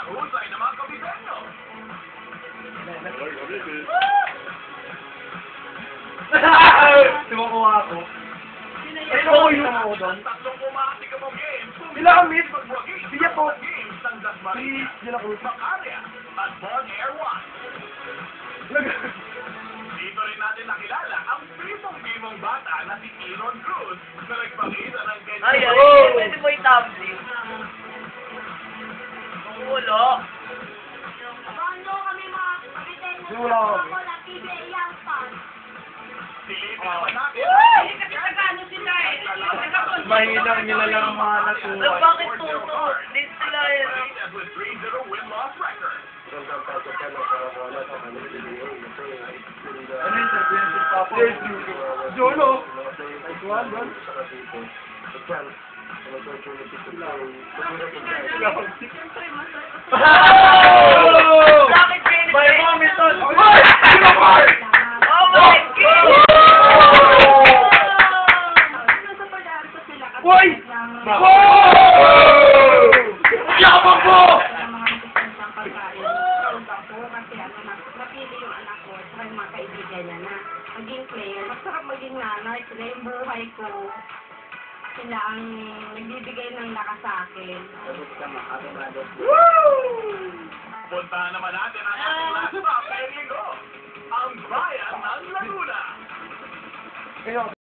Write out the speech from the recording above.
husay ng mga kapitanyo. Tumukuha ako. Ito ko yung ako doon. Tatlong umati ka mong games. Sila kami. Sige po. Games ng Dasmariñas, Sila ko. Macaria, at Bon Air 1. Dito rin natin nakilala ang primong bata na si Aaron Cruz na nagpakita ng ganyan. Ay, pwede mo i-thumbnail. Ulo. Bando kami mga kapitan na Wala ako. ako na PBA Young Stars. Silipin naman natin. Uy! Kasi sila eh. Mahinang nila lang ang mga natuwa. Bakit tuto? Hindi sila yun. With 3-0 win-loss record. Ano yung sabihin sa papa? Yes, Jolo. Ikuan, Don. Bakit Jennifer? My mom is on. Oh my God! Nasa pag-aaral sila kasi Uy! ng Yabang mo! mga masusunsang pagkain. Tulog ako kasi napili yung anak ko at yung mga kaibigan niya na maging player. Masarap maging nanay. Sila yung buhay ko. Sila ang nagbibigay ng lakas sa akin. Puntahan naman natin ang ating last stop ngayong linggo, ang bayan ng Laguna. Kaya